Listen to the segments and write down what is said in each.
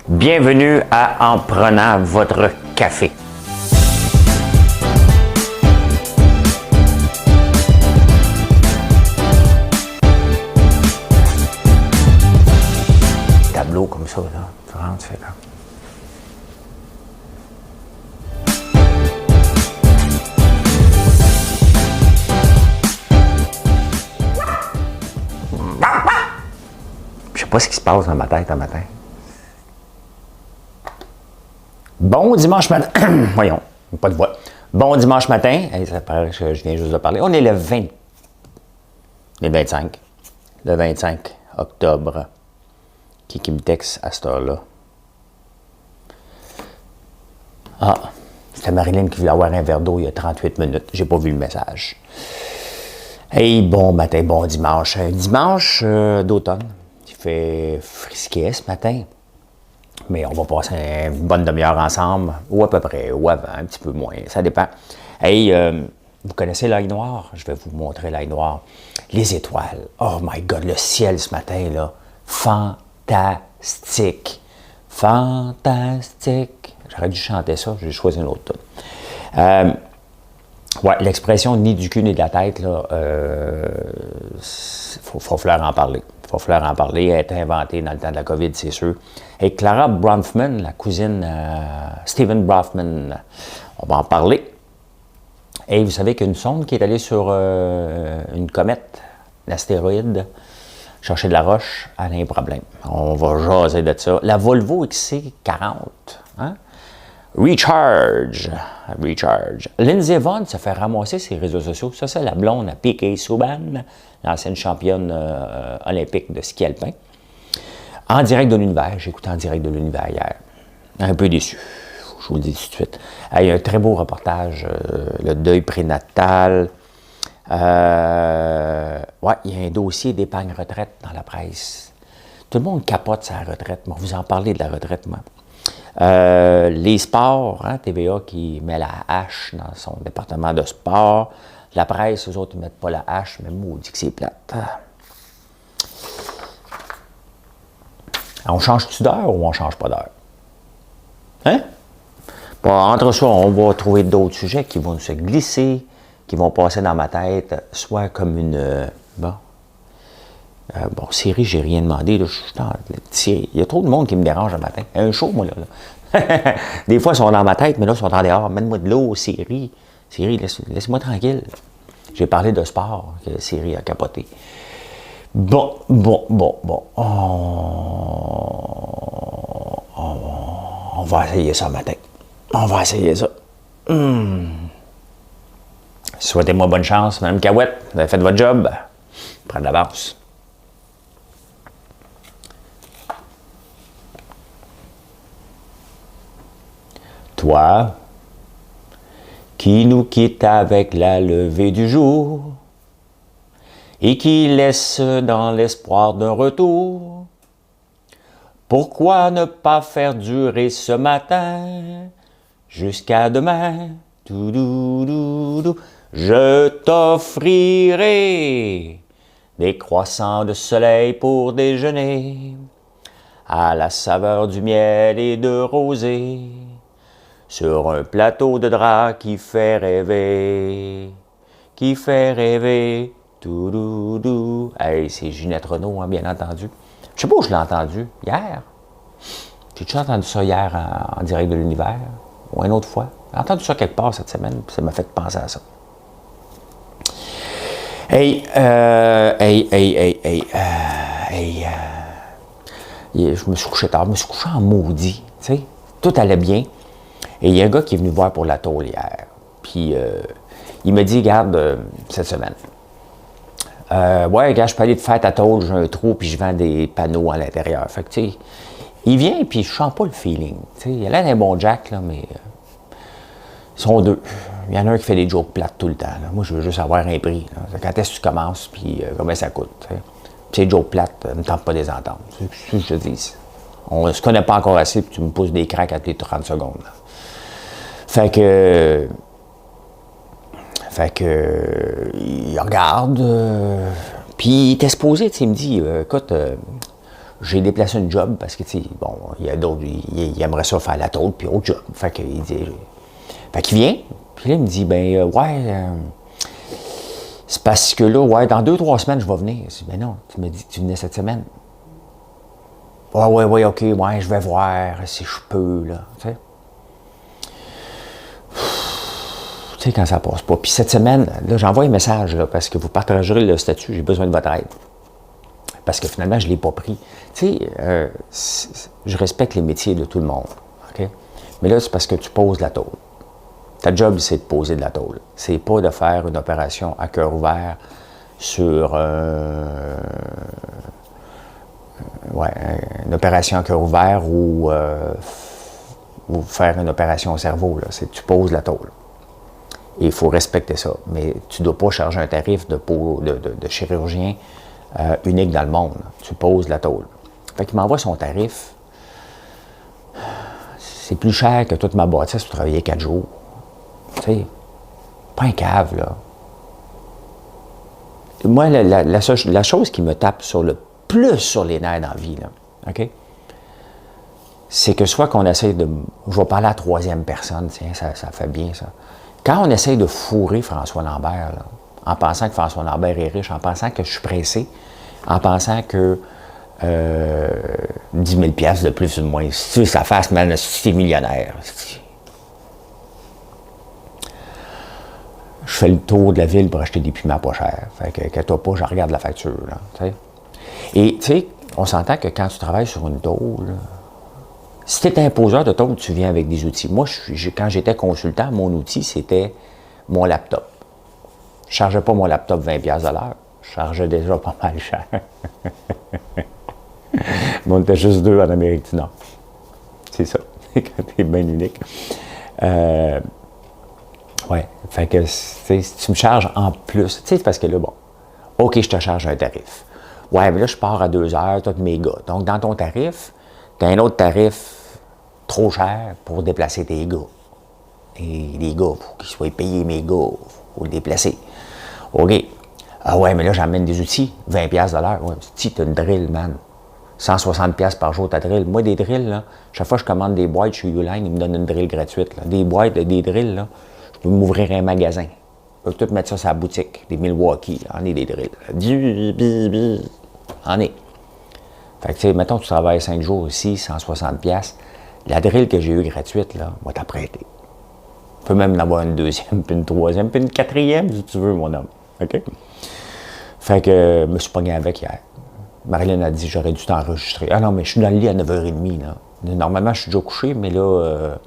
Bienvenue à En prenant votre café. Tableau comme ça, là. Tu rentres, tu fais là. Je sais pas ce qui se passe dans ma tête un matin. Bon dimanche matin. Voyons, pas de voix. Bon dimanche matin. Hey, ça paraît que je viens juste de parler. On est le 20. Le 25. Le 25 octobre. Qui me texte à cette heure-là? Ah, c'était Marilyn qui voulait avoir un verre d'eau il y a 38 minutes. J'ai pas vu le message. Hey, bon matin, bon dimanche. Un dimanche d'automne. Il fait frisquet ce matin. Mais on va passer une bonne demi-heure ensemble, ou à peu près, ou avant, un petit peu moins, ça dépend. Hey, vous connaissez l'œil noir? Je vais vous montrer l'œil noir. Les étoiles. Oh my God, le ciel ce matin, là. Fantastique. Fantastique. J'aurais dû chanter ça, j'ai choisi une autre tune. Ouais, l'expression ni du cul ni de la tête, là, faut falloir en parler. Il va falloir en parler. Elle a été inventée dans le temps de la COVID, c'est sûr. Et Clara Bronfman, la cousine Stephen Bronfman, on va en parler. Et vous savez qu'il y a une sonde qui est allée sur une comète, l'astéroïde, chercher de la roche, elle a un problème. On va jaser de ça. La Volvo XC40, hein? Recharge. Lindsey Vonn se fait ramasser ses réseaux sociaux. Ça, c'est la blonde à Piquet Souban, l'ancienne championne olympique de ski alpin. En direct de l'univers. J'ai écouté En direct de l'univers hier. Un peu déçu. Je vous le dis tout de suite. Il y a un très beau reportage, le deuil prénatal. Ouais, il y a un dossier d'épargne retraite dans la presse. Tout le monde capote sa retraite. Moi, vous en parlez de la retraite, moi. Les sports, hein, TVA qui met la hache dans son département de sport. La presse, eux autres, ils ne mettent pas la hache, mais maudit que c'est plate. On change-tu d'heure ou on ne change pas d'heure? Hein? Bon, entre ça, on va trouver d'autres sujets qui vont se glisser, qui vont passer dans ma tête, soit comme une... Bon, série, j'ai rien demandé. Là, il y a trop de monde qui me dérange le matin. Un show, moi, là. Des fois, ils sont dans ma tête, mais là, ils sont en dehors. Mets-moi de l'eau, série. Série, laisse-moi tranquille. J'ai parlé de sport, que série a capoté. Bon. On va essayer ça matin. On va essayer ça. Souhaitez-moi bonne chance, Mme Cahouette. Vous avez fait votre job. Prenez l'avance. Toi, qui nous quitte avec la levée du jour et qui laisse dans l'espoir d'un retour, pourquoi ne pas faire durer ce matin jusqu'à demain? Je t'offrirai des croissants de soleil pour déjeuner à la saveur du miel et de rosée. Sur un plateau de drap qui fait rêver, Hey, c'est Ginette Renault, hein, bien entendu. Je sais pas où je l'ai entendu, hier. J'ai-tu entendu ça hier en direct de l'univers, ou une autre fois? J'ai entendu ça quelque part cette semaine, puis ça m'a fait penser à ça. Je me suis couché tard, je me suis couché en maudit, tu sais. Tout allait bien. Et il y a un gars qui est venu voir pour la tôle hier. Puis, il me dit, regarde, cette semaine. Ouais, regarde, je peux aller te faire ta tôle, j'ai un trou, puis je vends des panneaux à l'intérieur. Fait que, tu sais, il vient, puis je sens pas le feeling. Tu sais, il a l'air d'un bon Jack, là, mais ils sont deux. Il y en a un qui fait des jokes plates tout le temps. Là. Moi, je veux juste avoir un prix. Là. Quand est-ce que tu commences, puis combien ça coûte. T'sais. Puis ces jokes plates, ne me tente pas de les entendre. C'est ce que je te dis. On ne se connaît pas encore assez, puis tu me pousses des cracks à tes 30 secondes. Là. Fait que, il regarde, puis il était supposé, tu sais, il me dit, écoute, j'ai déplacé une job parce que, tu sais, bon, il y a d'autres, il aimerait ça faire la tôle, puis autre job. Fait qu'il dit, fait qu'il vient, puis là, il me dit, c'est parce que là, ouais, dans 2-3 semaines, je vais venir. Je dis, mais non, tu me dis que tu venais cette semaine. Ouais, ok, ouais, je vais voir si je peux, là, tu sais. Tu sais, quand ça passe pas. Puis cette semaine, là, j'envoie un message, là, parce que vous partagerez le statut, j'ai besoin de votre aide. Parce que finalement, je ne l'ai pas pris. Tu sais, je respecte les métiers de tout le monde, OK? Mais là, c'est parce que tu poses la tôle. Ta job, c'est de poser de la tôle. C'est pas de faire une opération à cœur ouvert sur... une opération à cœur ouvert ou faire une opération au cerveau. Là. Tu poses la tôle. Et il faut respecter ça. Mais tu ne dois pas charger un tarif de chirurgien unique dans le monde. Tu poses la tôle. Fait qu'il m'envoie son tarif. C'est plus cher que toute ma bâtisse pour travailler 4 jours. Tu sais, pas un cave, là. Moi, la chose qui me tape plus sur les nerfs dans la vie, là, OK? C'est que soit qu'on essaie de... Je vais parler à la troisième personne, tiens, ça fait bien, ça. Quand on essaie de fourrer François Lambert, là, en pensant que François Lambert est riche, en pensant que je suis pressé, en pensant que 10 000 $ de plus ou de moins, si ça fasse, man, si t'es millionnaire. Je fais le tour de la ville pour acheter des piments pas chers. Fait que toi pas, je regarde la facture, là, t'sais. Et, tu sais, on s'entend que quand tu travailles sur une tôle, si tu es imposeur de tôle, tu viens avec des outils. Moi, quand j'étais consultant, mon outil, c'était mon laptop. Je ne chargeais pas mon laptop 20 $ de l'heure. Je chargeais déjà pas mal cher. Mais on était juste 2 en Amérique du Nord. C'est ça. C'est bien unique. Ouais. Fait que, si tu me charges en plus, tu sais, parce que là, bon, OK, je te charge un tarif. Ouais, mais là, je pars à 2 heures, toi, mes gars. Donc, dans ton tarif, tu as un autre tarif trop cher pour déplacer tes gars. Et les gars, il faut qu'ils soient payés, mes gars, il faut les déplacer. OK. Ah ouais, mais là, j'emmène des outils, 20 $ de l'heure. Ouais, si tu as une drill, man. 160 $ par jour, ta drill. Moi, des drills, là, chaque fois que je commande des boîtes chez Uline, ils me donnent une drill gratuite. Là. Des boîtes, des drills, là, je peux m'ouvrir un magasin. Je peux tout mettre ça sur la boutique. Des Milwaukee, là, en est des drills. En est. Fait que, tu sais, mettons que tu travailles 5 jours ici, 160 $. La drill que j'ai eue gratuite, là, va t'apprêter. Tu peux même en avoir une deuxième, puis une troisième, puis une quatrième, si tu veux, mon homme. OK? Fait que, je me suis pogné avec hier. Marilyn a dit, j'aurais dû t'enregistrer. Ah non, mais je suis dans le lit à 9h30, là. Normalement, je suis déjà couché, mais là,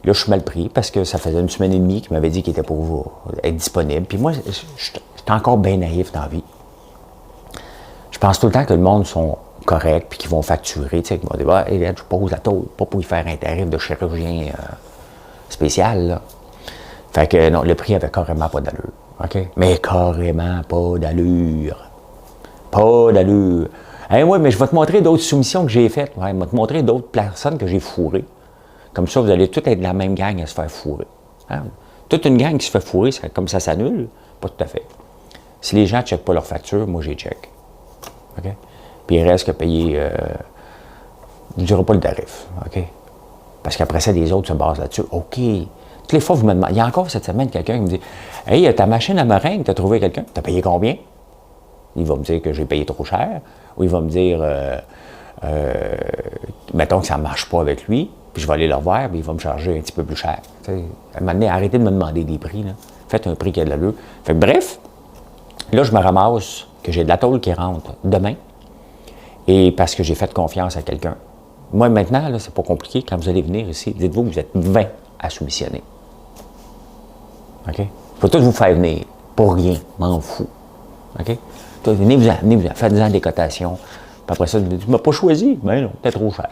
je suis mal pris parce que ça faisait une semaine et demie qu'il m'avait dit qu'il était pour vous être disponible. Puis moi, j'étais encore bien naïf dans la vie. Je pense tout le temps que le monde sont corrects puis qu'ils vont facturer. Tu sais, qu'ils vont dire, hey, je pose la tôle, pas pour y faire un tarif de chirurgien spécial, là. Fait que non, le prix avait carrément pas d'allure. OK? Mais carrément pas d'allure. Pas d'allure. Hey, ouais, mais je vais te montrer d'autres soumissions que j'ai faites. Ouais, je vais te montrer d'autres personnes que j'ai fourrées. Comme ça, vous allez tous être de la même gang à se faire fourrer. Hein? Toute une gang qui se fait fourrer, comme ça s'annule? Pas tout à fait. Si les gens ne checkent pas leur facture, moi, j'ai check. OK? Puis il reste qu'à payer, je ne dirai pas le tarif. OK? Parce qu'après ça, les autres se basent là-dessus. OK. Toutes les fois, vous me demandez. Il y a encore cette semaine quelqu'un qui me dit, hey, ta machine à meringue, tu as trouvé quelqu'un? Tu as payé combien? Il va me dire que j'ai payé trop cher. Ou il va me dire, mettons que ça ne marche pas avec lui, puis je vais aller le revoir, puis il va me charger un petit peu plus cher. T'sais, à un moment donné, arrêtez de me demander des prix. Là. Faites un prix qui a de l'allure. Fait que, bref, là, je me ramasse que j'ai de la tôle qui rentre demain, et parce que j'ai fait confiance à quelqu'un. Moi, maintenant, là, c'est pas compliqué. Quand vous allez venir ici, dites-vous que vous êtes 20 à soumissionner. OK? Faut tous vous faire venir. Pour rien. M'en fous. OK? Venez-vous-en, faites-en des cotations. Puis après ça, tu ne m'as pas choisi. Ben non, t'es trop cher.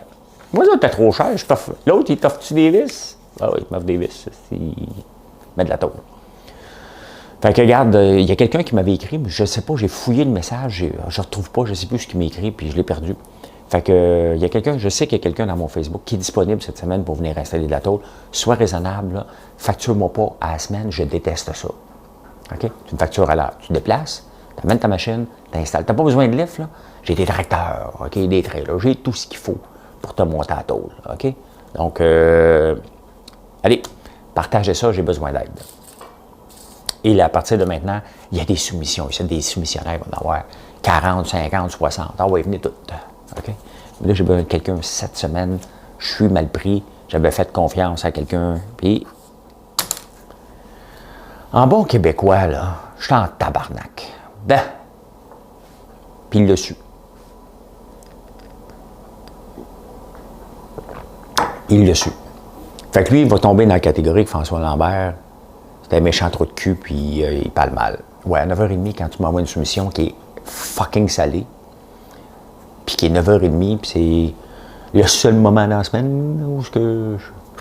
Moi, ça, t'es trop cher. L'autre, il t'offre-tu des vis? Ah oui, il m'offre des vis. Il met de la tôle. Fait que regarde, il y a quelqu'un qui m'avait écrit, mais je ne sais pas, j'ai fouillé le message, je ne retrouve pas, je ne sais plus ce qu'il m'a écrit, puis je l'ai perdu. Fait que il y a quelqu'un, je sais qu'il y a quelqu'un dans mon Facebook qui est disponible cette semaine pour venir installer de la tôle. Sois raisonnable, là. Facture-moi pas à la semaine, je déteste ça. OK? Tu me factures à l'heure. Tu te déplaces, tu amènes ta machine, tu installes. Tu n'as pas besoin de lift, là. j'ai des tracteurs, OK, des trailers, j'ai tout ce qu'il faut pour te monter à la tôle, OK? Donc, allez, partagez ça, j'ai besoin d'aide. Et là, à partir de maintenant, il y a des soumissions. Il y a des soumissionnaires qui vont en avoir 40, 50, 60. Ah oui, venez toutes. OK? Mais là, j'ai besoin de quelqu'un cette semaine. Je suis mal pris. J'avais fait confiance à quelqu'un. Puis, en bon québécois, là, je suis en tabarnak. Ben, puis il l'a su. Il l'a su. Fait que lui, il va tomber dans la catégorie que François Lambert, c'est un méchant trou de cul, puis il parle mal. Ouais, à 9h30, quand tu m'envoies une soumission qui est fucking salée, puis qui est 9h30, puis c'est le seul moment dans la semaine où je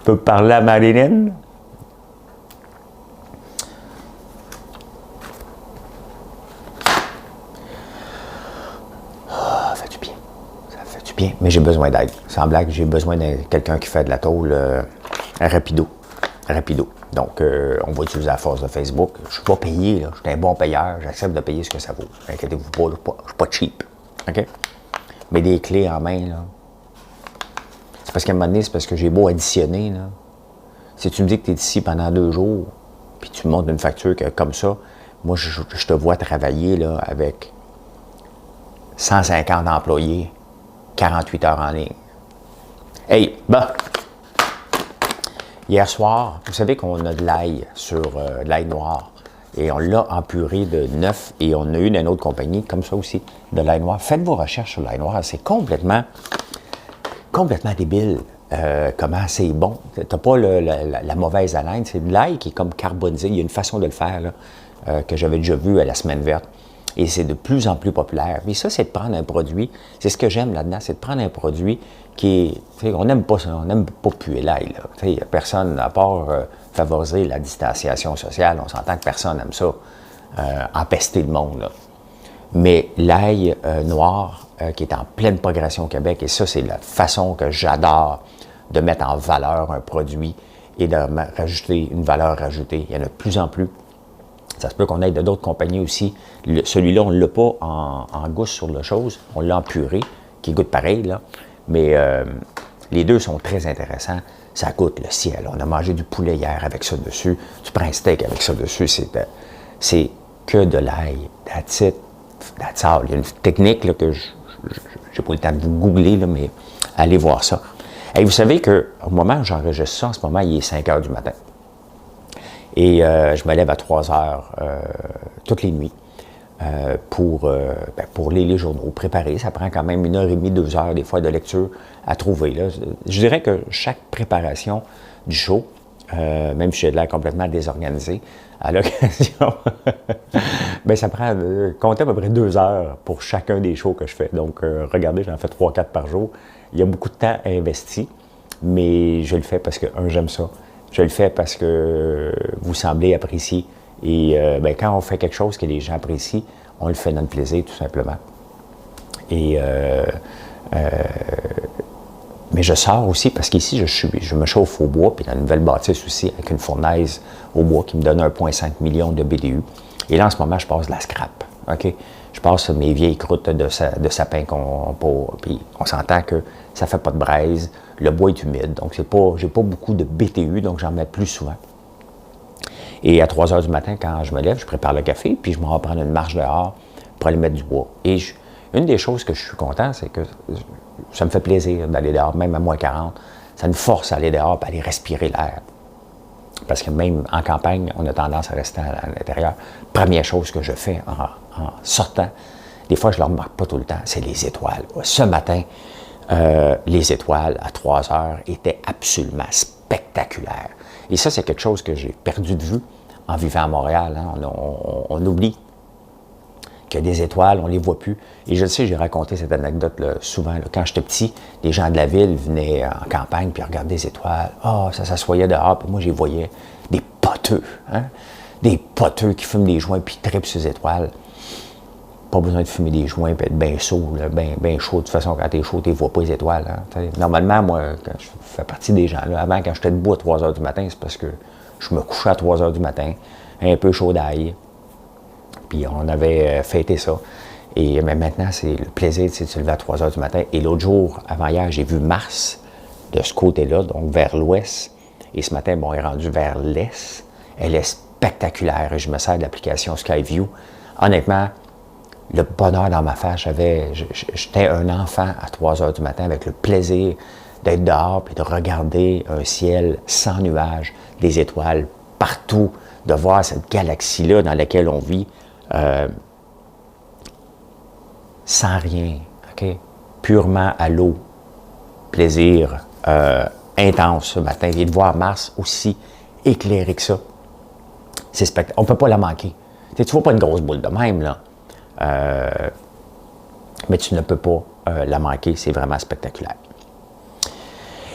peux parler à Marilyn. Ça fait du bien. Ça fait du bien. Mais j'ai besoin d'aide. Sans blague, j'ai besoin de quelqu'un qui fait de la tôle rapido. Donc, on va utiliser la force de Facebook. Je ne suis pas payé, là. Je suis un bon payeur. J'accepte de payer ce que ça vaut. Inquiétez-vous pas, je ne suis pas cheap. OK? Mais des clés en main, là. C'est parce qu'à un moment donné, c'est parce que j'ai beau additionner, là. Si tu me dis que tu es ici pendant 2 jours, puis tu me montres une facture comme ça, moi, je te vois travailler, là, avec 150 employés, 48 heures en ligne. Hey, bon! Hier soir, vous savez qu'on a de l'ail sur de l'ail noir. Et on l'a empuré de 9 et on a eu d'une autre compagnie, comme ça aussi, de l'ail noir. Faites vos recherches sur l'ail noir. C'est complètement débile. Comment c'est bon. T'as pas la mauvaise haleine. C'est de l'ail qui est comme carbonisé. Il y a une façon de le faire là, que j'avais déjà vu à la Semaine verte. Et c'est de plus en plus populaire. Mais ça, c'est de prendre un produit. C'est ce que j'aime là-dedans, c'est de prendre un produit qui est... On n'aime pas ça, on n'aime pas puer l'ail. Il n'y a personne, à part favoriser la distanciation sociale, on s'entend que personne n'aime ça, empester le monde. Là. Mais l'ail noir, qui est en pleine progression au Québec, et ça, c'est la façon que j'adore de mettre en valeur un produit et de rajouter une valeur rajoutée. Il y en a de plus en plus. Ça se peut qu'on ait d'autres compagnies aussi. Celui-là, on ne l'a pas en gousse sur la chose. On l'a en purée, qui goûte pareil, là. Mais les deux sont très intéressants. Ça goûte le ciel. On a mangé du poulet hier avec ça dessus. Tu prends un steak avec ça dessus. C'est que de l'ail. That's it. That's all. Il y a une technique là, que je n'ai pas eu le temps de vous googler, là, mais allez voir ça. Et vous savez qu'au moment où j'enregistre ça, en ce moment, il est 5 heures du matin. Et je me lève à 3 heures toutes les nuits pour lire les journaux, préparer. Ça prend quand même 1h30, 2 heures des fois de lecture à trouver. Là. Je dirais que chaque préparation du show, même si j'ai de l'air complètement désorganisé, à l'occasion, bien, ça prend comptez à peu près 2 heures pour chacun des shows que je fais. Donc, regardez, j'en fais 3-4 par jour. Il y a beaucoup de temps investi, mais je le fais parce que, j'aime ça. Je le fais parce que vous semblez apprécier. Et quand on fait quelque chose que les gens apprécient, on le fait dans le plaisir, tout simplement. Et mais je sors aussi parce qu'ici, je me chauffe au bois, puis dans une nouvelle bâtisse aussi, avec une fournaise au bois qui me donne 1,5 million de BDU. Et là, en ce moment, je passe de la scrap. OK? Je passe mes vieilles croûtes de sapin puis on s'entend que ça ne fait pas de braise. Le bois est humide, donc j'ai pas beaucoup de BTU, donc j'en mets plus souvent. Et à 3 heures du matin, quand je me lève, je prépare le café, puis je m'en vais prendre une marche dehors pour aller mettre du bois. Et une des choses que je suis content, c'est que ça me fait plaisir d'aller dehors, même à moins 40. Ça me force à aller dehors et aller respirer l'air. Parce que même en campagne, on a tendance à rester à l'intérieur. Première chose que je fais en sortant, des fois je ne le remarque pas tout le temps, c'est les étoiles. Ce matin, les étoiles à 3 heures étaient absolument spectaculaires. Et ça, c'est quelque chose que j'ai perdu de vue en vivant à Montréal. Hein. On oublie qu'il y a des étoiles, on ne les voit plus. Et je le sais, j'ai raconté cette anecdote là, souvent. Là. Quand j'étais petit, les gens de la ville venaient en campagne puis regardaient les étoiles. Ça s'assoyait dehors, puis moi, je les voyais. Des poteux, hein? Des poteux qui fument des joints puis tripent sur les étoiles. Pas besoin de fumer des joints et être bien chaud, bien chaud. De toute façon, quand t'es chaud, tu ne vois pas les étoiles. Hein? Normalement, moi, quand je fais partie des gens, là, avant, quand j'étais debout à 3 heures du matin, c'est parce que je me couchais à 3 heures du matin, un peu chaud d'ail. Puis on avait fêté ça. Et mais maintenant, c'est le plaisir de se lever à 3 heures du matin. Et l'autre jour, avant-hier, j'ai vu Mars de ce côté-là, donc vers l'ouest. Et ce matin, bon, elle est rendue vers l'est. Elle est spectaculaire. Et je me sers de l'application Skyview. Honnêtement, le bonheur dans ma face, j'étais un enfant à 3 heures du matin avec le plaisir d'être dehors et de regarder un ciel sans nuages, des étoiles partout, de voir cette galaxie-là dans laquelle on vit sans rien, OK? Purement à l'eau. Plaisir intense ce matin. Et de voir Mars aussi éclairé que ça. C'est spectaculaire. On ne peut pas la manquer. Tu ne vois pas une grosse boule de même, là. Mais tu ne peux pas la manquer. C'est vraiment spectaculaire.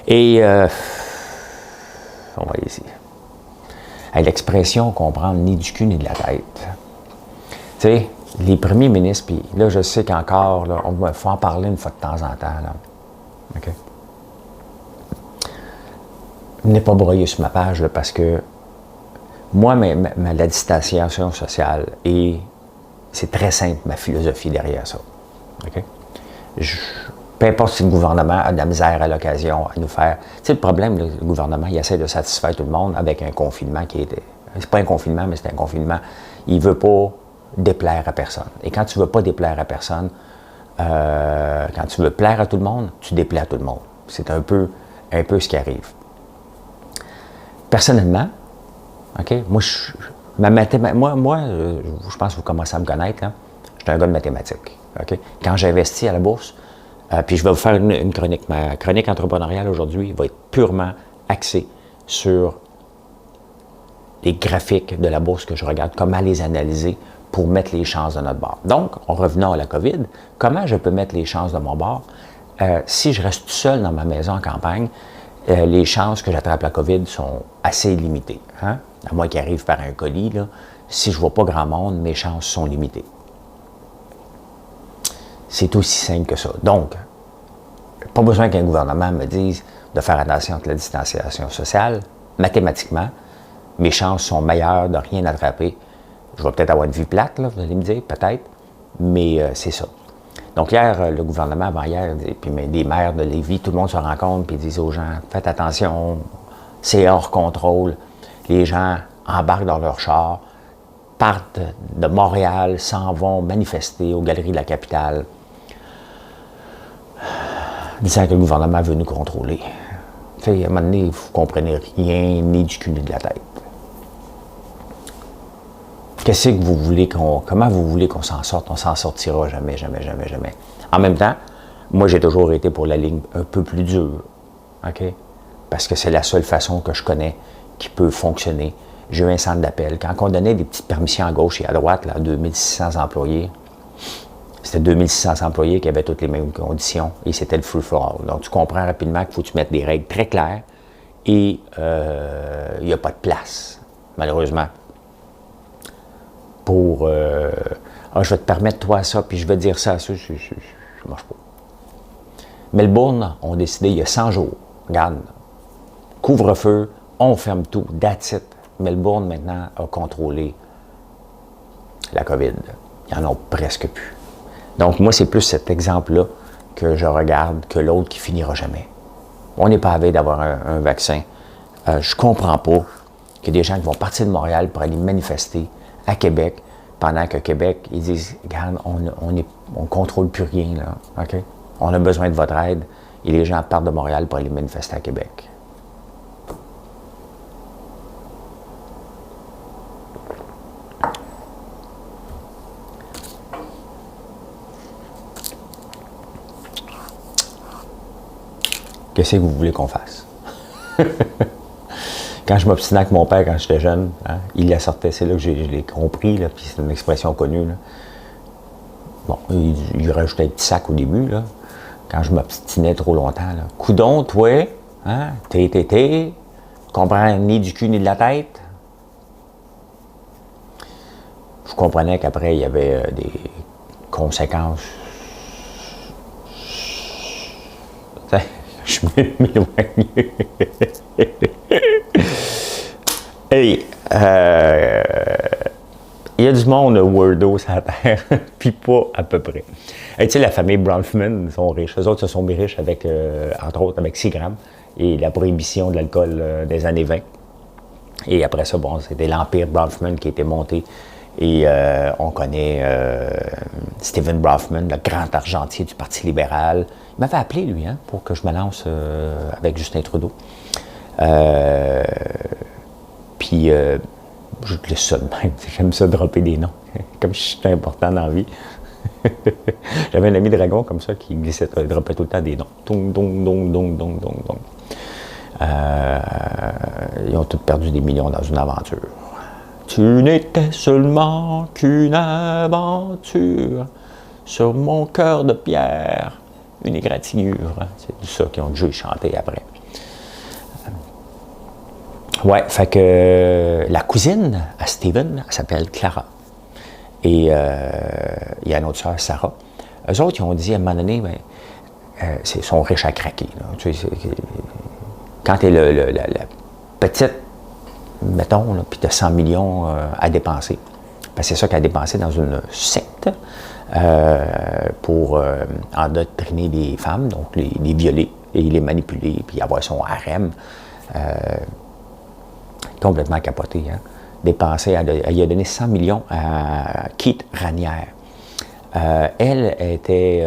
Et on va aller ici. L'expression qu'on prend ni du cul ni de la tête. Tu sais, les premiers ministres, puis là, je sais qu'encore, il faut en parler une fois de temps en temps. Là. OK? Venez pas broyer sur ma page là, parce que moi, la distanciation sociale, et c'est très simple, ma philosophie derrière ça. OK? Peu importe si le gouvernement a de la misère à l'occasion à nous faire... Tu sais, le problème, le gouvernement, il essaie de satisfaire tout le monde avec un confinement qui est... C'est pas un confinement, mais c'est un confinement. Il veut pas déplaire à personne. Et quand tu veux pas déplaire à personne, quand tu veux plaire à tout le monde, tu déplais à tout le monde. C'est un peu ce qui arrive. Personnellement, OK, moi, je pense que vous commencez à me connaître, là. Je suis un gars de mathématiques. OK? Quand j'investis à la bourse, puis je vais vous faire une chronique. Ma chronique entrepreneuriale aujourd'hui va être purement axée sur les graphiques de la bourse que je regarde, comment les analyser pour mettre les chances de notre bord. Donc, en revenant à la COVID, comment je peux mettre les chances de mon bord? Si je reste tout seul dans ma maison en campagne, les chances que j'attrape la COVID sont assez limitées. Hein? À moins qu'il arrive par un colis, là, si je ne vois pas grand monde, mes chances sont limitées. C'est aussi simple que ça. Donc, pas besoin qu'un gouvernement me dise de faire attention à la distanciation sociale. Mathématiquement, mes chances sont meilleures de rien attraper. Je vais peut-être avoir une vie plate, là, vous allez me dire, peut-être, mais c'est ça. Donc hier, le gouvernement, avant-hier, puis des maires de Lévis, tout le monde se rencontre et disent aux gens, faites attention, c'est hors contrôle. Les gens embarquent dans leur char, partent de Montréal, s'en vont manifester aux Galeries de la Capitale, disant que le gouvernement veut nous contrôler. Fait, à un moment donné, vous ne comprenez rien, ni du cul, ni de la tête. Qu'est-ce que vous voulez comment vous voulez qu'on s'en sorte? On s'en sortira jamais, jamais, jamais, jamais. En même temps, moi, j'ai toujours été pour la ligne un peu plus dure, OK? Parce que c'est la seule façon que je connais qui peut fonctionner. J'ai eu un centre d'appel. Quand on donnait des petites permissions à gauche et à droite, là, 2600 employés, c'était 2600 employés qui avaient toutes les mêmes conditions et c'était le free-for-all. Donc, tu comprends rapidement qu'il faut que tu mettes des règles très claires et il n'y a pas de place, malheureusement, pour je vais te permettre toi ça, puis je vais te dire ça, je ne marche pas. Melbourne ont décidé il y a 100 jours, regarde, couvre-feu, on ferme tout, that's it. Melbourne maintenant a contrôlé la COVID. Ils n'en ont presque plus. Donc moi, c'est plus cet exemple-là que je regarde que l'autre qui finira jamais. On n'est pas à veille d'avoir un vaccin. Je ne comprends pas qu'il y a des gens qui vont partir de Montréal pour aller manifester à Québec, pendant que Québec, ils disent, regarde, on contrôle plus rien, là, OK? On a besoin de votre aide, et les gens partent de Montréal pour aller manifester à Québec. Qu'est-ce que vous voulez qu'on fasse? Quand je m'obstinais avec mon père quand j'étais jeune, hein, il la sortait, c'est là que je l'ai compris, là, puis c'est une expression connue. Là. Bon, il rajoutait un petit sac au début, là, quand je m'obstinais trop longtemps. Là. Coudon, toi, hein, comprends ni du cul ni de la tête. Je comprenais qu'après, il y avait des conséquences. Je m'éloigne. Hey, il Il y a du monde weirdo sur la Terre, puis pas à peu près. Tu sais, la famille Bronfman sont riches. Eux autres se sont mis riches avec, entre autres, avec 6 grammes et la prohibition de l'alcool des années 20. Et après ça, bon, c'était l'empire Bronfman qui était monté. Et on connaît Stephen Bronfman, le grand argentier du Parti libéral. Il m'avait appelé, lui, hein, pour que je me lance avec Justin Trudeau. Puis, je te laisse ça de même. J'aime ça dropper des noms. Comme je suis important dans la vie. J'avais un ami dragon comme ça qui glissait, droppait tout le temps des noms. Dong, dong, dong, dong, dong, dong, dong. Ils ont tous perdu des millions dans une aventure. Tu n'étais seulement qu'une aventure sur mon cœur de pierre, une égratignure. C'est tout ça qu'ils ont déjà chanté après. Ouais, fait que la cousine à Steven, elle s'appelle Clara. Et il y a une autre sœur, Sarah. Eux autres, ils ont dit à un moment donné, ben, ils sont riches à craquer. Là. Tu sais, quand tu es la petite, mettons, puis tu as 100 millions à dépenser, ben, c'est ça qu'elle a dépensé dans une secte pour endoctriner les femmes, donc les violer et les manipuler, puis avoir son harem. Complètement capoté, hein? Dépensé, elle a donné 100 millions à Keith Raniere. Elle était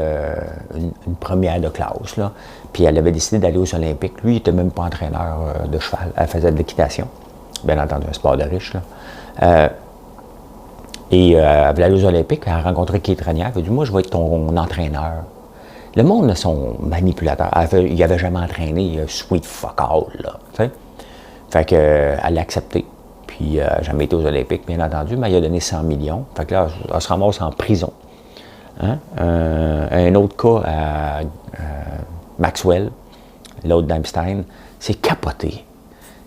une première de classe, là, puis elle avait décidé d'aller aux Olympiques. Lui, il n'était même pas entraîneur de cheval, elle faisait de l'équitation, bien entendu, un sport de riche. Là. Et elle voulait aller aux Olympiques, elle a rencontré Keith Raniere, elle a dit « Moi, je vais être ton entraîneur. » Le monde, là, sont manipulateurs. Il n'avait jamais entraîné, sweet fuck all, là, tu sais. Fait qu'elle l'a accepté. Puis, elle n'a jamais été aux Olympiques, bien entendu, mais elle a donné 100 millions. Fait que là, elle se ramasse en prison. Hein? Un autre cas à Maxwell, l'autre d'Einstein, c'est capoté.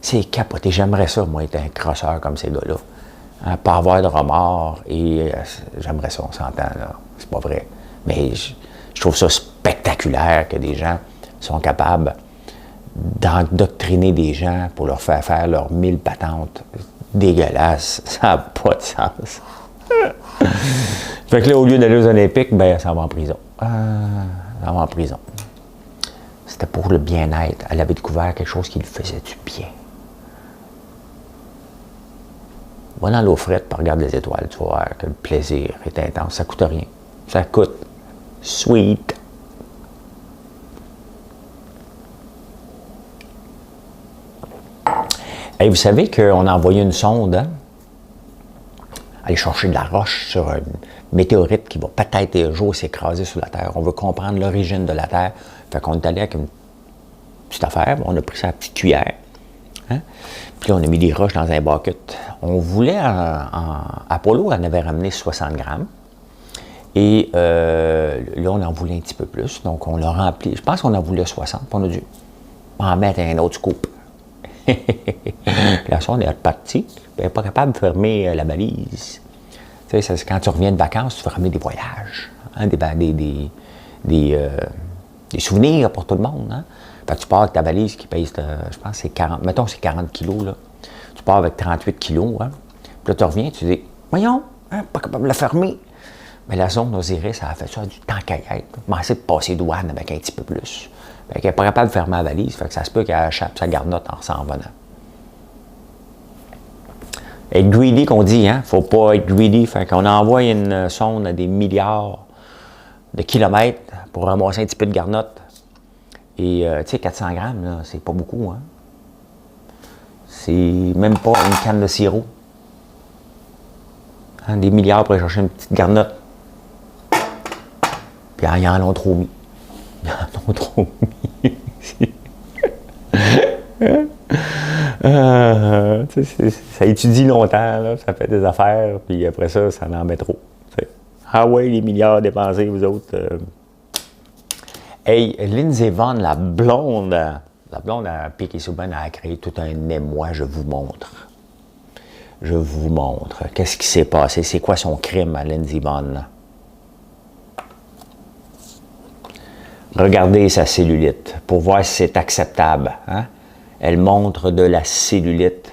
C'est capoté. J'aimerais ça, moi, être un crosseur comme ces gars-là. Hein? Pas avoir de remords. Et j'aimerais ça, on s'entend, là. C'est pas vrai. Mais je trouve ça spectaculaire que des gens sont capables d'endoctriner des gens pour leur faire leurs 1000 patentes dégueulasses. Ça n'a pas de sens. Fait que là, au lieu d'aller aux Olympiques, ben, ça va en prison. Ça va en prison. C'était pour le bien-être. Elle avait découvert quelque chose qui lui faisait du bien. Va dans l'eau frette, puis regarde les étoiles. Tu vas voir que le plaisir est intense. Ça coûte rien. Ça coûte sweet. Et vous savez qu'on a envoyé une sonde, hein, aller chercher de la roche sur un météorite qui va peut-être un jour s'écraser sur la Terre. On veut comprendre l'origine de la Terre. Fait qu'on est allé avec une petite affaire, on a pris sa petite cuillère, hein, puis là, on a mis des roches dans un bucket. On voulait, Apollo en avait ramené 60 grammes, et là, on en voulait un petit peu plus, donc on l'a rempli. Je pense qu'on en voulait 60, puis on a dû en mettre un autre scoop. La sonde est repartie, elle n'est pas capable de fermer la balise. Tu sais, quand tu reviens de vacances, tu veux ramener des voyages, hein, des souvenirs pour tout le monde. Hein? Fait que tu pars avec ta valise qui pèse, je pense, c'est 40, mettons, c'est 40 kilos. Là. Tu pars avec 38 kilos. Hein? Puis là, tu reviens, tu dis, voyons, hein, pas capable de la fermer. Mais la zone Osiris, ça a fait ça du temps qu'à y être. Mais essaie de passer douane avec un petit peu plus. Fait qu'elle n'est pas capable de fermer la valise, fait que ça se peut qu'elle échappe sa garnotte en s'en venant. Être greedy qu'on dit, hein? Faut pas être greedy, fait qu'on envoie une sonde à des milliards de kilomètres pour ramasser un petit peu de garnotte. Et, tu sais, 400 grammes, là, c'est pas beaucoup, hein? C'est même pas une canne de sirop. Hein? Des milliards pour aller chercher une petite garnotte. Puis, ils en ont trop mis. Ils en ont trop mis. Ça étudie longtemps, là, ça fait des affaires, puis après ça, ça en met trop. T'sais. Ah ouais, les milliards dépensés, vous autres. Hey, Lindsey Vonn, la blonde à Piquet Souban a créé tout un émoi, je vous montre. Je vous montre. Qu'est-ce qui s'est passé? C'est quoi son crime à Lindsey Vonn? Regardez sa cellulite pour voir si c'est acceptable. Hein? Elle montre de la cellulite.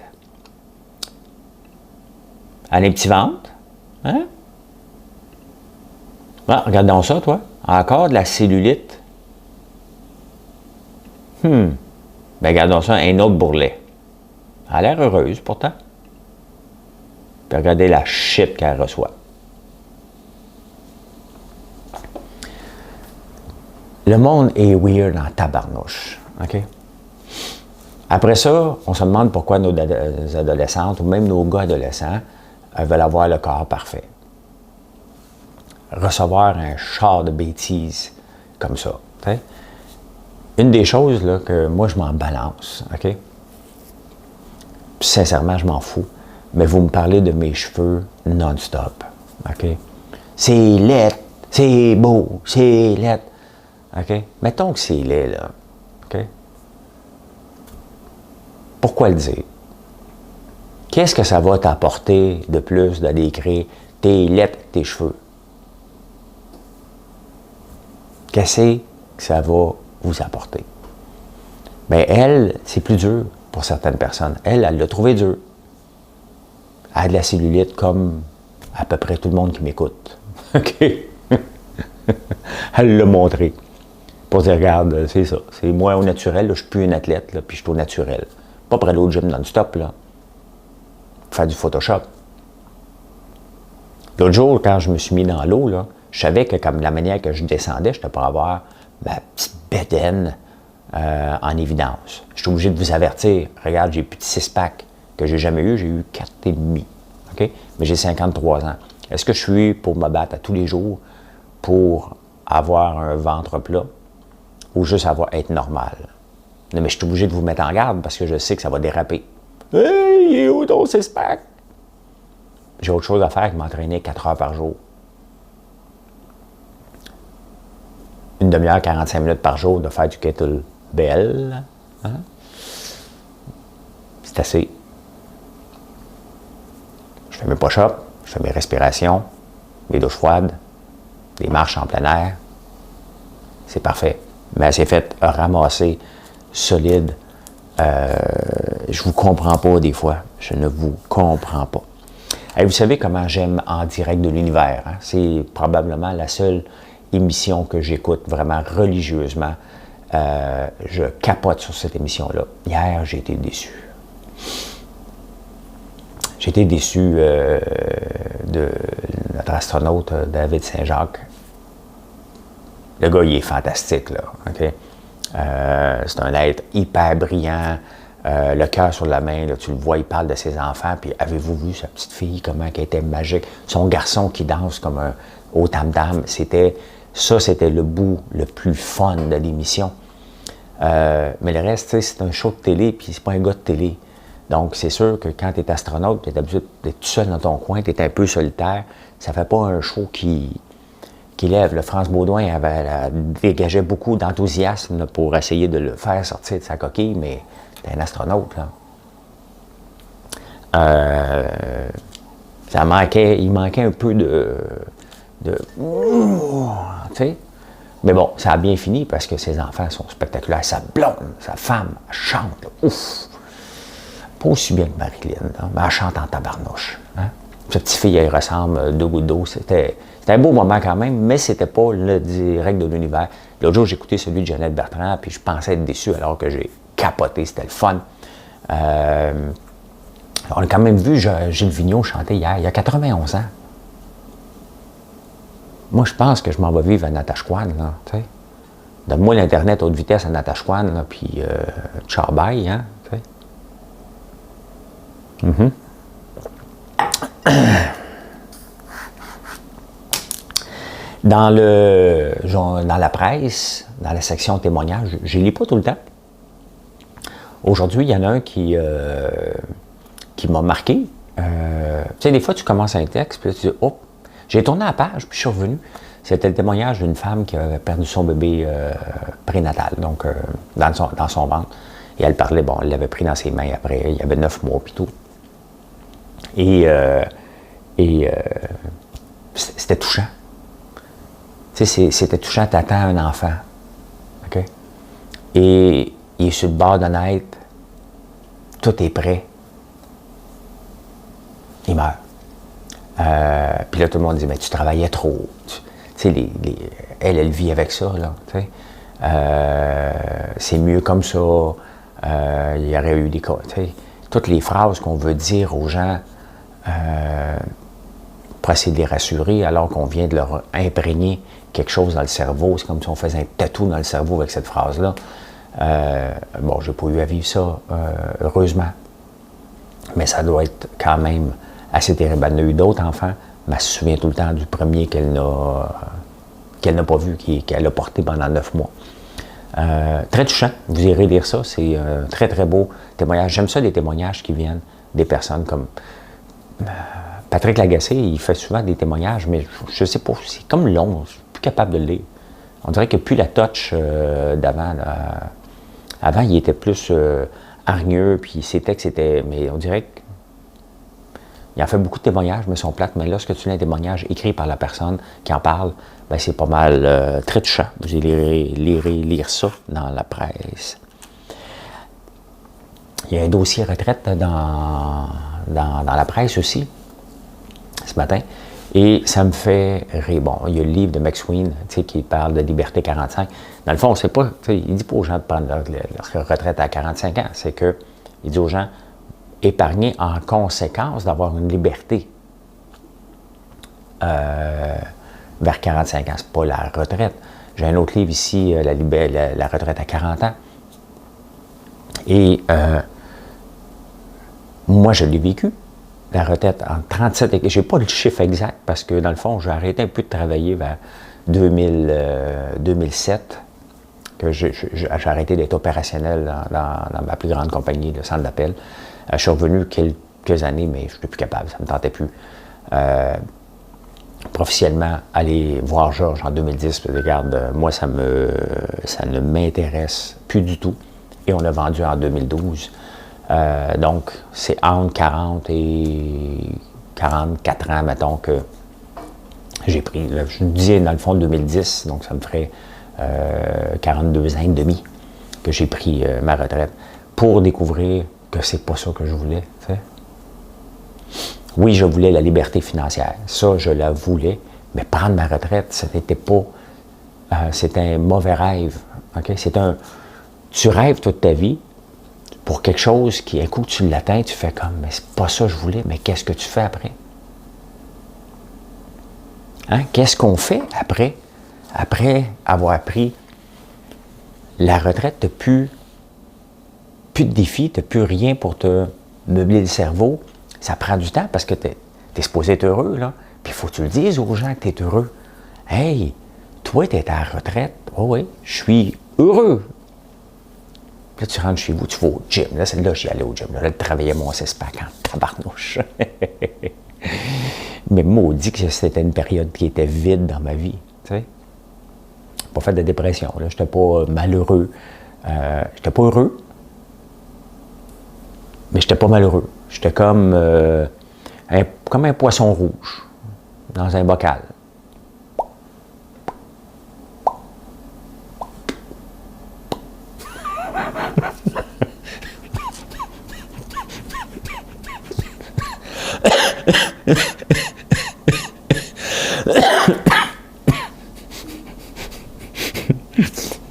Elle a un petit ventre, Hein? Ah, regardons ça, toi. Encore de la cellulite. Ben, regardons ça, un autre bourrelet. Elle a l'air heureuse, pourtant. Puis regardez la shit qu'elle reçoit. Le monde est weird en tabarnouche. OK? Après ça, on se demande pourquoi nos adolescentes, ou même nos gars adolescents, veulent avoir le corps parfait. Recevoir un char de bêtises comme ça. T'sais? Une des choses là, que moi, je m'en balance. OK? Puis, sincèrement, je m'en fous. Mais vous me parlez de mes cheveux non-stop. OK? C'est laid, c'est beau, c'est laid. OK? Mettons que c'est laid, là. OK? Pourquoi le dire? Qu'est-ce que ça va t'apporter de plus de d'écrire tes lettres, tes cheveux? Qu'est-ce que ça va vous apporter? Bien, elle, c'est plus dur pour certaines personnes. Elle l'a trouvé dur. Elle a de la cellulite comme à peu près tout le monde qui m'écoute. OK? Elle l'a montré. Pour dire, regarde, c'est ça. C'est moi au naturel, là, je suis plus une athlète, là, puis je suis au naturel. Pas près l'autre gym non-stop, là. Faire du Photoshop. L'autre jour, quand je me suis mis dans l'eau, là, je savais que comme la manière que je descendais, je n'étais pas avoir ma petite bédaine en évidence. Je suis obligé de vous avertir. Regarde, j'ai plus de 6-pack que j'ai jamais eu, j'ai eu 4,5. OK? Mais j'ai 53 ans. Est-ce que je suis pour me battre à tous les jours pour avoir un ventre plat ou juste être normal? Non, mais je suis obligé de vous mettre en garde parce que je sais que ça va déraper. Hey, il est où ton 6-pack? J'ai autre chose à faire que m'entraîner 4 heures par jour. Une demi-heure, 45 minutes par jour de faire du kettlebell. Hein? C'est assez. Je fais mes push-ups, je fais mes respirations, mes douches froides, des marches en plein air. C'est parfait. Mais elle s'est faite ramasser solide. Je vous comprends pas des fois. Je ne vous comprends pas. Et vous savez comment j'aime En direct de l'univers. Hein? C'est probablement la seule émission que j'écoute vraiment religieusement. Je capote sur cette émission-là. Hier, j'ai été déçu. J'ai été déçu de notre astronaute David Saint-Jacques. Le gars, il est fantastique, là. OK? C'est un être hyper brillant, le cœur sur la main, là, tu le vois, il parle de ses enfants, puis avez-vous vu sa petite fille, comment elle était magique? Son garçon qui danse comme un au tam-tam, c'était le bout le plus fun de l'émission. Mais le reste, c'est un show de télé, puis c'est pas un gars de télé. Donc, c'est sûr que quand tu es astronaute, tu es habitué d'être tout seul dans ton coin, tu es un peu solitaire, ça fait pas un show qui lève. Le France Baudouin dégageait beaucoup d'enthousiasme pour essayer de le faire sortir de sa coquille, mais t'es un astronaute, là. Il manquait un peu tu sais. Mais bon, ça a bien fini parce que ses enfants sont spectaculaires. Sa blonde, sa femme, elle chante, là, ouf! Pas aussi bien que Marilyn, là, mais elle chante en tabarnouche. Hein? Sa petite fille, elle ressemble deux gouttes d'eau. C'était un beau moment quand même, mais c'était pas le direct de l'univers. L'autre jour, j'ai écouté celui de Jeannette Bertrand, puis je pensais être déçu alors que j'ai capoté, c'était le fun. On a quand même vu Gilles Vigneault chanter hier, il y a 91 ans. Moi, je pense que je m'en vais vivre à Natashquan, là, tu sais. Donne-moi l'Internet haute vitesse à Natashquan, là, puis ciao bye, hein, tu sais. Mm-hmm. Dans la presse, dans la section témoignages, je ne lis pas tout le temps. Aujourd'hui, il y en a un qui m'a marqué. Tu sais, des fois, tu commences un texte, puis tu dis, oh, j'ai tourné la page, puis je suis revenu. C'était le témoignage d'une femme qui avait perdu son bébé prénatal, donc dans son ventre. Et elle parlait, bon, elle l'avait pris dans ses mains après, il y avait 9 mois, puis tout. Et c'était touchant. Tu sais, c'était touchant, t'attends un enfant. OK? Et il est sur le bord de naître, tout est prêt. Il meurt. Puis là, tout le monde dit, mais tu travaillais trop. Tu sais, elle vit avec ça, là. Tu sais. C'est mieux comme ça. Il y aurait eu des cas. Tu sais. Toutes les phrases qu'on veut dire aux gens pour essayer de les rassurer, alors qu'on vient de leur imprégner quelque chose dans le cerveau. C'est comme si on faisait un tatou dans le cerveau avec cette phrase-là. Bon, j'ai pas eu à vivre ça, heureusement. Mais ça doit être quand même assez terrible. Elle a eu d'autres enfants, mais elle se souvient tout le temps du premier qu'elle n'a pas vu, qu'elle a porté pendant 9 mois. Très touchant, vous irez lire ça, c'est un très très beau témoignage. J'aime ça, les témoignages qui viennent des personnes comme Patrick Lagacé, il fait souvent des témoignages, mais je sais pas, c'est comme long, je suis plus capable de le lire. On dirait qu'il n'y a plus la touch d'avant. Avant, il était plus hargneux, puis ses textes étaient. Mais on dirait qu'il en fait beaucoup de témoignages, mais ils sont plates. Mais lorsque tu lis un témoignage écrit par la personne qui en parle, ben c'est pas mal très touchant. Vous irez lire ça dans la presse. Il y a un dossier retraite dans la presse aussi, ce matin. Et ça me fait rire. Bon, il y a le livre de McSween, qui parle de Liberté 45. Dans le fond, on ne sait pas, il dit pas aux gens de prendre leur retraite à 45 ans. C'est qu'il dit aux gens, épargner en conséquence d'avoir une liberté vers 45 ans. Ce n'est pas la retraite. J'ai un autre livre ici, la retraite à 40 ans. Et moi, je l'ai vécu. La retraite en 37 et je n'ai pas le chiffre exact parce que dans le fond, j'ai arrêté un peu de travailler vers 2007, que j'ai arrêté d'être opérationnel dans ma plus grande compagnie, le centre d'appel. Je suis revenu quelques années, mais je ne suis plus capable, ça ne me tentait plus. Professionnellement, aller voir Georges en 2010, regarde, moi, ça ne m'intéresse plus du tout. Et on a vendu en 2012. Donc, c'est entre 40 et 44 ans, mettons, que j'ai pris. Là, je disais, dans le fond, 2010, donc ça me ferait 42 ans et demi que j'ai pris ma retraite pour découvrir que c'est pas ça que je voulais. T'sais. Oui, je voulais la liberté financière. Ça, je la voulais. Mais prendre ma retraite, ce n'était pas... c'est un mauvais rêve. Okay? Tu rêves toute ta vie pour quelque chose qui, un coup que tu l'atteins, tu fais comme, mais c'est pas ça que je voulais, mais qu'est-ce que tu fais après? Hein? Qu'est-ce qu'on fait après? Après avoir pris la retraite, tu n'as plus de défis, tu n'as plus rien pour te meubler le cerveau. Ça prend du temps parce que tu es supposé être heureux, là. Puis il faut que tu le dises aux gens que tu es heureux. Hey, toi, tu es à la retraite. Oh oui, je suis heureux. Là, tu rentres chez vous, tu vas au gym. Là, j'y allais au gym. Là, je travaillais mon 6-pack en tabarnouche. Mais maudit que c'était une période qui était vide dans ma vie. Tu sais? Pas fait de dépression. Je n'étais pas malheureux. J'étais pas heureux. Mais j'étais pas malheureux. J'étais comme un poisson rouge dans un bocal.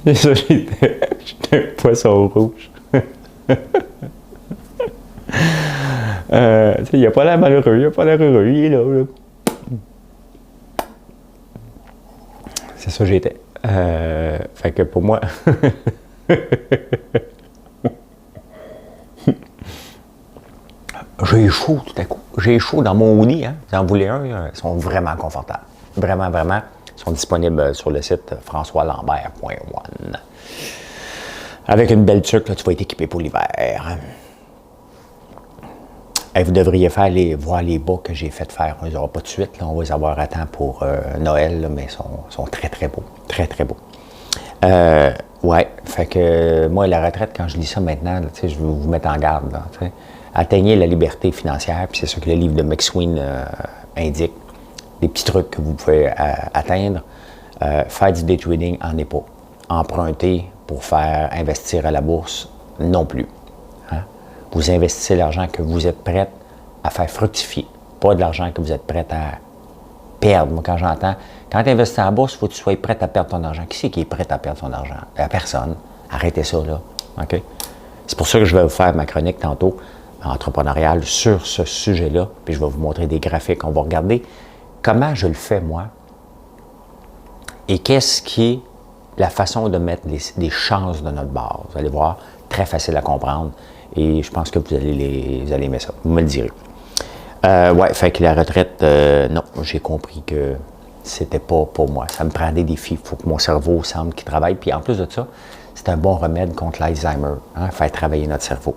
C'est ça, j'étais un poisson rouge. Il n'a pas l'air malheureux, il n'a pas l'air heureux, il est là. C'est ça, j'étais. Fait que pour moi. J'ai chaud tout à coup. J'ai chaud dans mon hoodie. Hein. Vous en voulez un? Ils sont vraiment confortables. Vraiment, vraiment. Ils sont disponibles sur le site françoislambert.one. Avec une belle tuque, là, tu vas être équipé pour l'hiver. Et vous devriez voir les bas que j'ai fait faire. On ne les aura pas de suite. Là. On va les avoir à temps pour Noël, là, mais ils sont très, très beaux. Très, très beaux. Ouais, fait que moi, la retraite, quand je lis ça maintenant, là, je veux vous mettre en garde. Là, atteignez la liberté financière, puis c'est ça que le livre de McSween indique. Des petits trucs que vous pouvez atteindre. Faire du day trading en n'est pas. Emprunter pour faire investir à la bourse, non plus. Hein? Vous investissez l'argent que vous êtes prêt à faire fructifier. pas de l'argent que vous êtes prêt à perdre. Moi, quand j'entends, quand tu investis en bourse, il faut que tu sois prêt à perdre ton argent. Qui c'est qui est prêt à perdre son argent? Personne. Arrêtez ça, là. OK? C'est pour ça que je vais vous faire ma chronique tantôt, entrepreneuriale, sur ce sujet-là. Puis je vais vous montrer des graphiques. On va regarder comment je le fais, moi. Et qu'est-ce qui est la façon de mettre des chances de notre bord. Vous allez voir, très facile à comprendre. Et je pense que vous allez aimer ça. Vous me le direz. Ouais, fait que la retraite, non, j'ai compris que c'était pas pour moi. Ça me prend des défis. Il faut que mon cerveau semble qu'il travaille. Puis en plus de ça, c'est un bon remède contre l'Alzheimer. Hein, faire travailler notre cerveau.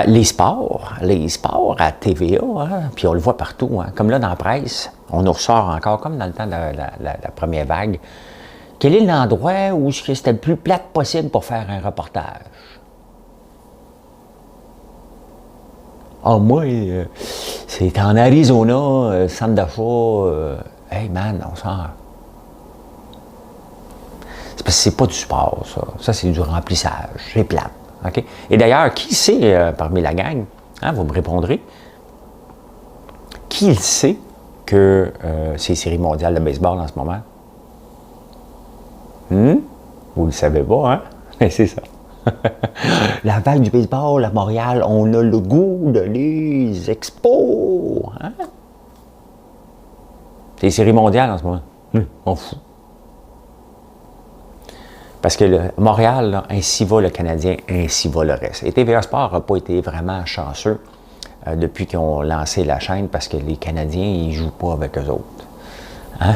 Les sports à TVA, hein, puis on le voit partout, hein, comme là dans la presse, on nous ressort encore, comme dans le temps de la première vague. Quel est l'endroit où c'était le plus plate possible pour faire un reportage? Ah, moi, c'est en Arizona, centre d'achat. Hey man, on sort. C'est parce que c'est pas du sport, ça. Ça, c'est du remplissage. C'est plate. Okay? Et d'ailleurs, qui sait parmi la gang, hein, vous me répondrez, qui sait que c'est série mondiale de baseball en ce moment? Vous le savez pas, hein? Mais c'est ça. La vague du baseball à Montréal, on a le goût de les expos. Hein? C'est série mondiale en ce moment. On fout. Parce que Montréal, là, ainsi va le Canadien, ainsi va le reste. Et TVA Sport n'a pas été vraiment chanceux depuis qu'ils ont lancé la chaîne parce que les Canadiens, ils ne jouent pas avec eux autres. Hein?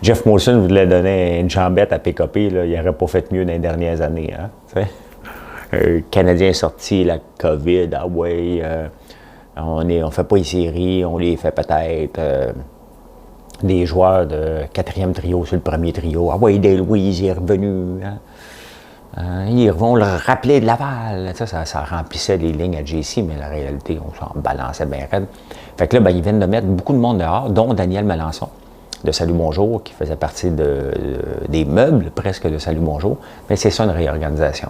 Jeff Molson voulait donner une jambette à PKP, là, il n'aurait pas fait mieux dans les dernières années. Hein? Le Canadien est sorti, la COVID, ah ouais, on ne fait pas les séries, on les fait peut-être. Des joueurs de quatrième trio sur le premier trio. Ah oui, Dale Louise, il est revenu. Hein? Ils vont le rappeler de Laval. Ça remplissait les lignes à JC, mais la réalité, on s'en balançait bien raide. Fait que là, ben, ils viennent de mettre beaucoup de monde dehors, dont Daniel Melançon, de Salut Bonjour, qui faisait partie des meubles presque de Salut Bonjour. Mais c'est ça une réorganisation.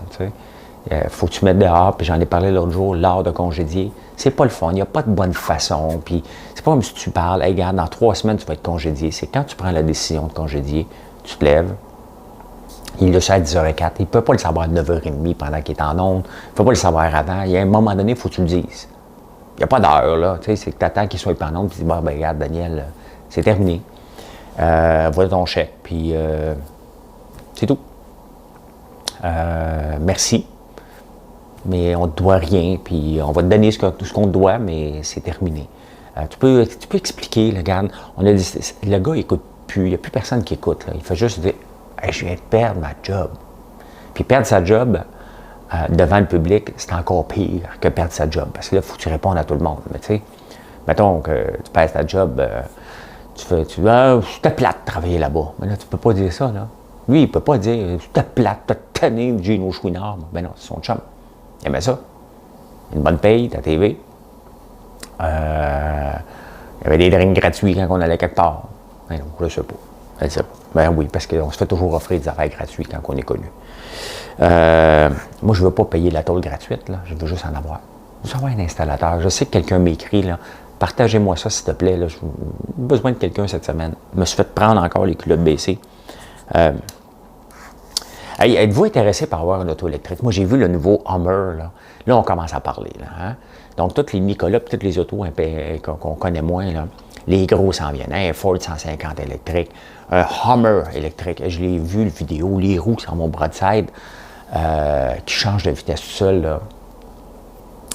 Faut que tu mettes dehors, puis j'en ai parlé l'autre jour, l'art de congédier. C'est pas le fun, il n'y a pas de bonne façon. Puis c'est pas comme si tu parles, hey, regarde, dans 3 semaines, tu vas être congédié. C'est quand tu prends la décision de congédier, tu te lèves. Il le sait à 10h04. Il ne peut pas le savoir à 9h30 pendant qu'il est en onde. Il ne peut pas le savoir avant. Il y a un moment donné, il faut que tu le dises. Il n'y a pas d'heure, là. Tu sais, c'est que tu attends qu'il soit en onde, puis tu dis, bon, ben, regarde, Daniel, c'est terminé. Voilà ton chèque, puis c'est tout. Merci. Mais on ne te doit rien, puis on va te donner ce qu'on te doit, mais c'est terminé. Tu peux expliquer, là, regarde, le gars, il n'écoute plus, il n'y a plus personne qui écoute. Là. Il fait juste dire, hey, je viens de perdre ma job. Puis perdre sa job devant le public, c'est encore pire que perdre sa job, parce que là, il faut que tu répondes à tout le monde. Mais tu sais, mettons que tu perds ta job, tu dis, ah, c'était plate de travailler là-bas. Mais là, tu ne peux pas dire ça, là. Lui, il ne peut pas dire, c'était plate, t'as tanné de Gino Chouinard. Ben non, c'est son chum. Il aimait ça. Une bonne paye, ta TV. Il y avait des drinks gratuits quand on allait quelque part. Ben non, je ne sais pas. Je sais pas. Ben oui, parce qu'on se fait toujours offrir des affaires gratuites quand on est connu. Moi, je ne veux pas payer la tôle gratuite, là. Je veux juste en avoir. Je veux avoir un installateur. Je sais que quelqu'un m'écrit, là. Partagez-moi ça, s'il te plaît. J'ai besoin de quelqu'un cette semaine. Je me suis fait prendre encore les culottes baissées. Hey, êtes-vous intéressé par avoir une auto électrique? Moi, j'ai vu le nouveau Hummer. Là on commence à parler. Là, hein? Donc, tous les Nicolas, toutes les autos qu'on connaît moins, là, les gros s'en viennent. Un Ford 150 électrique, un Hummer électrique. Je l'ai vu, la vidéo, les roues sur mon broadside qui changent de vitesse tout seul. Là.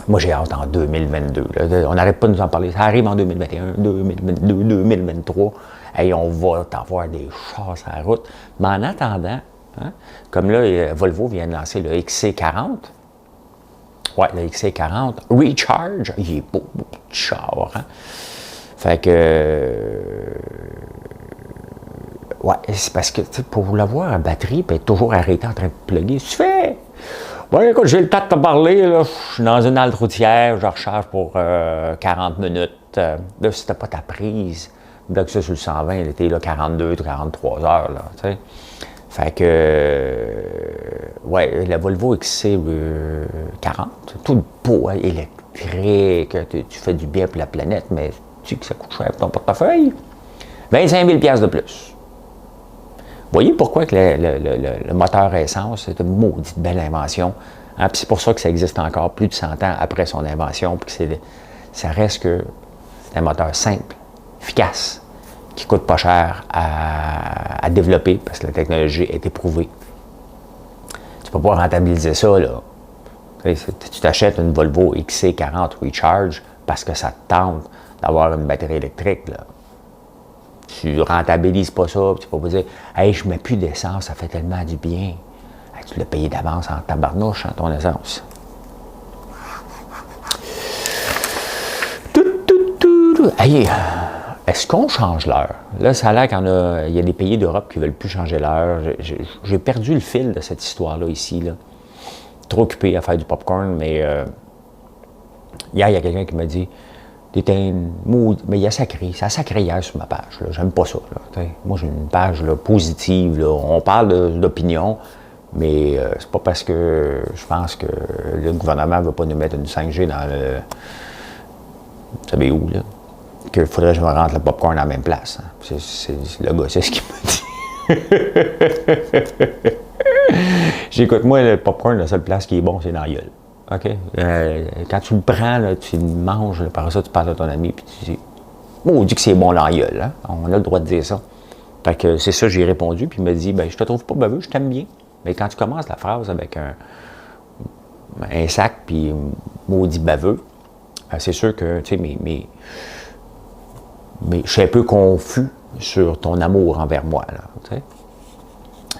Moi, j'ai hâte en 2022. Là. On n'arrête pas de nous en parler. Ça arrive en 2021, 2022, 2023. Hey, on va avoir des chars sur la route. Mais en attendant, hein, comme là, Volvo vient de lancer le XC40. Ouais, le XC40. Recharge. Il est beau, beau de char. Hein? Fait que. Ouais, c'est parce que pour l'avoir à batterie, puis être toujours arrêté en train de plugger, tu fais. Bon, écoute, j'ai le temps de te parler. Là. Je suis dans une halte routière, je recharge pour 40 minutes. Là, si t'as pas ta prise, bloque ça sur le 120, elle était là 42, 43 heures. Là, t'sais. Fait que, ouais, la Volvo XC40, tout beau, hein, que tu fais du bien pour la planète, mais tu sais que ça coûte cher pour ton portefeuille. 25 000 $ de plus. Voyez pourquoi que le moteur à essence, c'est une maudite belle invention. Hein? Puis c'est pour ça que ça existe encore plus de 100 ans après son invention. Puis ça reste que c'est un moteur simple, efficace, qui ne coûte pas cher à développer parce que la technologie est éprouvée. Tu ne peux pas rentabiliser ça, là. Tu t'achètes une Volvo XC40 Recharge parce que ça te tente d'avoir une batterie électrique, là. Tu ne rentabilises pas ça, tu ne peux pas dire « Hey, je ne mets plus d'essence, ça fait tellement du bien. » Tu l'as payé d'avance en tabarnouche, ton essence. Hey, est-ce qu'on change l'heure? Là, ça a l'air qu'il y a des pays d'Europe qui ne veulent plus changer l'heure. J'ai perdu le fil de cette histoire-là ici, là. Trop occupé à faire du popcorn, mais hier, il y a quelqu'un qui m'a dit t'es un maudit. Mais il a sacré, ça a sacré hier sur ma page. J'aime pas ça. Là, moi, j'ai une page là, positive. Là. On parle d'opinion, mais c'est pas parce que je pense que le gouvernement ne veut pas nous mettre une 5G dans le. Vous savez où, là? Qu'il faudrait que je me rentre le popcorn à la même place. Hein. C'est le gars, c'est ce qu'il m'a dit. J'écoute, moi, le popcorn, la seule place qui est bon, c'est dans la gueule. OK? Quand tu le prends, là, tu le manges, là, par ça, tu parles à ton ami, puis tu dis, on dit que c'est bon dans la gueule, hein? On a le droit de dire ça. Fait que c'est ça, j'ai répondu, puis il m'a dit, ben, je te trouve pas baveux, je t'aime bien. Mais quand tu commences la phrase avec un sac, puis maudit baveux, c'est sûr que, tu sais, mais je suis un peu confus sur ton amour envers moi, là, tu sais.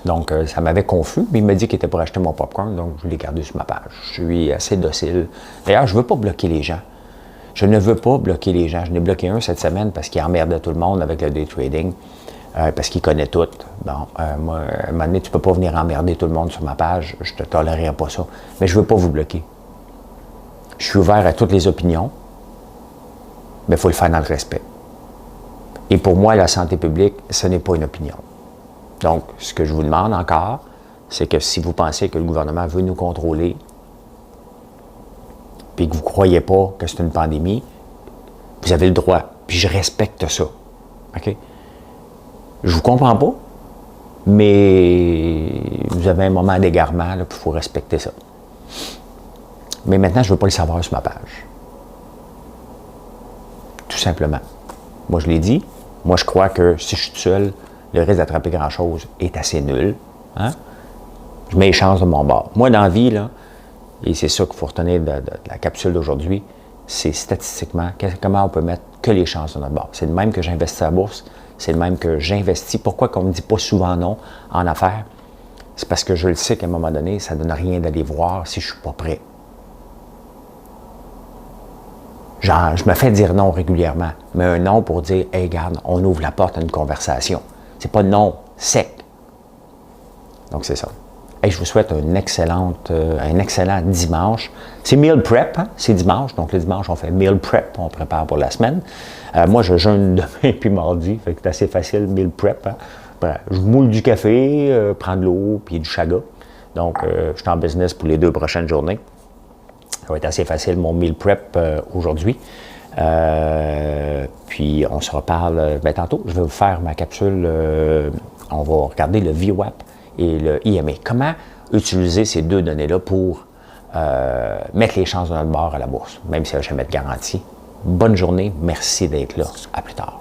Donc, ça m'avait confus, mais il m'a dit qu'il était pour acheter mon popcorn, donc je l'ai gardé sur ma page. Je suis assez docile. D'ailleurs, je ne veux pas bloquer les gens. Je ne veux pas bloquer les gens. Je n'ai bloqué un cette semaine parce qu'il emmerdait tout le monde avec le day trading, parce qu'il connaît tout. Bon, moi, à un moment donné, tu ne peux pas venir emmerder tout le monde sur ma page. Je ne te tolérerai pas ça. Mais je ne veux pas vous bloquer. Je suis ouvert à toutes les opinions, mais il faut le faire dans le respect. Et pour moi, la santé publique, ce n'est pas une opinion. Donc, ce que je vous demande encore, c'est que si vous pensez que le gouvernement veut nous contrôler, puis que vous ne croyez pas que c'est une pandémie, vous avez le droit. Puis je respecte ça. OK? Je ne vous comprends pas, mais vous avez un moment d'égarement, puis il faut respecter ça. Mais maintenant, je ne veux pas le savoir sur ma page. Tout simplement. Moi, je l'ai dit. Moi, je crois que si je suis seul, le risque d'attraper grand-chose est assez nul. Hein? Je mets les chances de mon bord. Moi, dans la vie, là, et c'est ça qu'il faut retenir de la capsule d'aujourd'hui, c'est statistiquement comment on peut mettre que les chances de notre bord. C'est le même que j'investis à la bourse, c'est le même que j'investis. Pourquoi qu'on ne me dit pas souvent non en affaires? C'est parce que je le sais qu'à un moment donné, ça ne donne rien d'aller voir si je ne suis pas prêt. Genre, je me fais dire non régulièrement, mais un non pour dire « Hey, regarde, on ouvre la porte à une conversation ». C'est pas non sec. Donc, c'est ça. Hey, je vous souhaite un excellent dimanche. C'est meal prep, hein? C'est dimanche. Donc, le dimanche, on fait meal prep. On prépare pour la semaine. Moi, je jeûne demain puis mardi. Fait que c'est assez facile, meal prep. Hein? Je moule du café, prends de l'eau puis du chaga. Donc, je suis en business pour les 2 prochaines journées. Ça va être assez facile, mon meal prep aujourd'hui. Puis on se reparle tantôt. Je vais vous faire ma capsule. On va regarder le VWAP et le IMA. Comment utiliser ces 2 données-là pour mettre les chances de notre bord à la bourse, même si elle n'a jamais de garantie. Bonne journée. Merci d'être là. À plus tard.